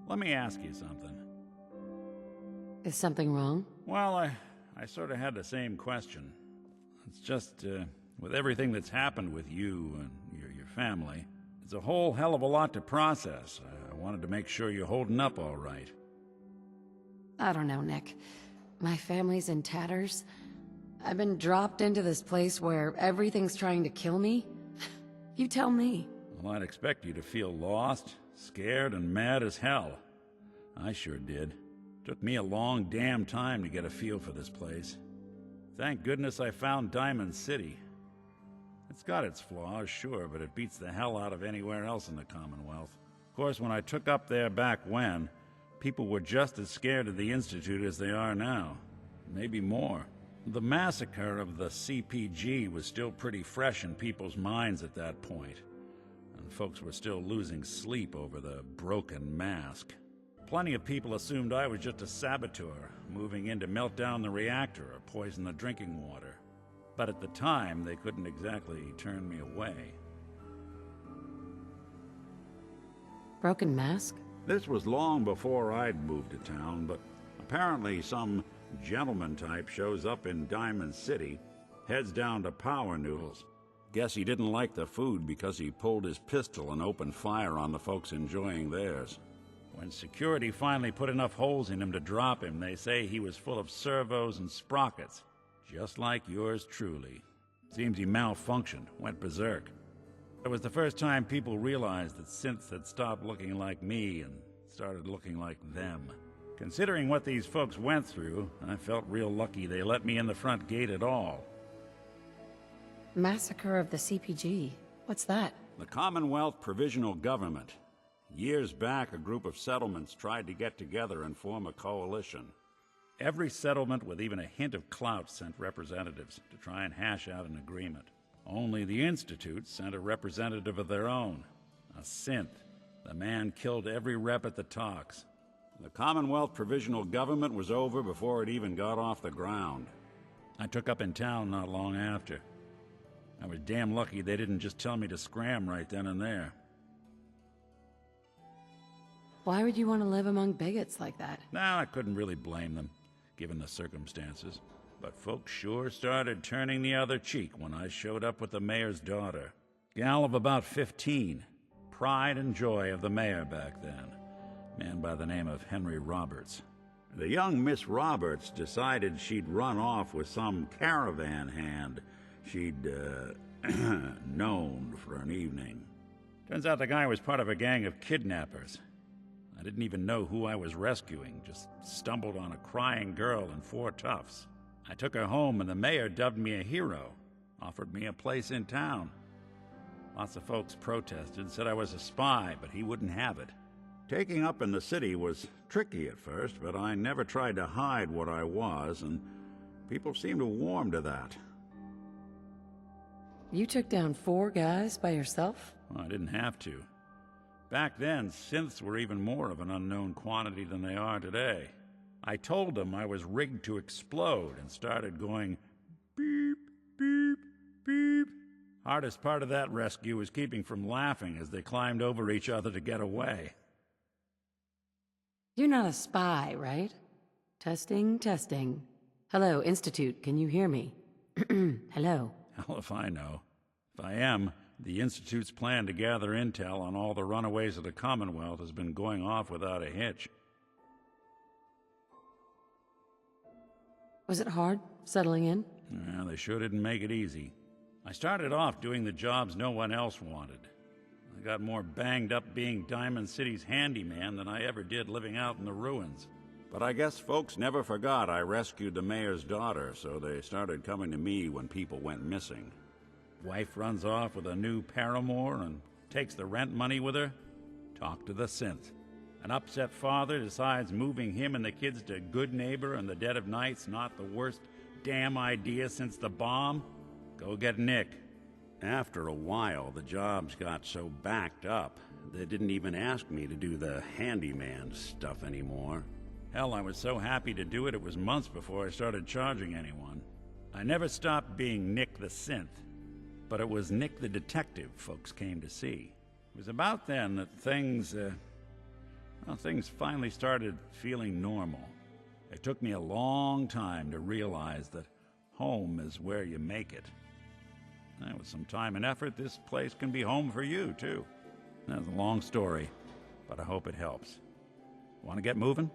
Let me ask you something. Is something wrong? Well, I sort of had the same question. It's just, with everything that's happened with you and your family, it's a whole hell of a lot to process. I wanted to make sure you're holding up all right. I don't know, Nick. My family's in tatters. I've been dropped into this place where everything's trying to kill me. You tell me. Well, I'd expect you to feel lost, scared, and mad as hell. I sure did. Took me a long damn time to get a feel for this place. Thank goodness I found Diamond City. It's got its flaws, sure, but it beats the hell out of anywhere else in the Commonwealth. Of course, when I took up there back when, people were just as scared of the Institute as they are now. Maybe more. The massacre of the CPG was still pretty fresh in people's minds at that point, and folks were still losing sleep over the broken mask. Plenty of people assumed I was just a saboteur, moving in to melt down the reactor or poison the drinking water. But at the time, they couldn't exactly turn me away. Broken mask? This was long before I'd moved to town, but apparently some gentleman type shows up in Diamond City, heads down to Power Noodles. Guess he didn't like the food because he pulled his pistol and opened fire on the folks enjoying theirs. When security finally put enough holes in him to drop him, they say he was full of servos and sprockets, just like yours truly. Seems he malfunctioned, went berserk. It was the first time people realized that synths had stopped looking like me and started looking like them. Considering what these folks went through, I felt real lucky they let me in the front gate at all. Massacre of the CPG. What's that? The Commonwealth Provisional Government. Years back, a group of settlements tried to get together and form a coalition. Every settlement with even a hint of clout sent representatives to try and hash out an agreement. Only the Institute sent a representative of their own, a synth. The man killed every rep at the talks. The Commonwealth Provisional Government was over before it even got off the ground. I took up in town not long after. I was damn lucky they didn't just tell me to scram right then and there. Why would you want to live among bigots like that? Now, I couldn't really blame them, given the circumstances. But folks sure started turning the other cheek when I showed up with the mayor's daughter. Gal of about 15. Pride and joy of the mayor back then. Man by the name of Henry Roberts. The young Miss Roberts decided she'd run off with some caravan hand she'd, known for an evening. Turns out the guy was part of a gang of kidnappers. I didn't even know who I was rescuing, just stumbled on a crying girl and 4 toughs. I took her home and the mayor dubbed me a hero, offered me a place in town. Lots of folks protested, said I was a spy, but he wouldn't have it. Taking up in the city was tricky at first, but I never tried to hide what I was, and people seemed to warm to that. You took down 4 guys by yourself? Well, I didn't have to. Back then, synths were even more of an unknown quantity than they are today. I told them I was rigged to explode and started going beep, beep, beep. Hardest part of that rescue was keeping from laughing as they climbed over each other to get away. You're not a spy, right? Testing, testing. Hello, Institute, can you hear me? Hello. Hell if I know. If I am, the Institute's plan to gather intel on all the runaways of the Commonwealth has been going off without a hitch. Was it hard, settling in? Yeah, they sure didn't make it easy. I started off doing the jobs no one else wanted. I got more banged up being Diamond City's handyman than I ever did living out in the ruins. But I guess folks never forgot I rescued the mayor's daughter, so they started coming to me when people went missing. Wife runs off with a new paramour and takes the rent money with her. Talk to the synth. An upset father decides moving him and the kids to Good Neighbor in the dead of night's not the worst damn idea since the bomb. Go get Nick. After a while, the jobs got so backed up, they didn't even ask me to do the handyman stuff anymore. Hell, I was so happy to do it, it was months before I started charging anyone. I never stopped being Nick the Synth, but it was Nick the Detective folks came to see. It was about then that things Well, things finally started feeling normal. It took me a long time to realize that home is where you make it. And with some time and effort, this place can be home for you, too. That's a long story, but I hope it helps. Want to get moving?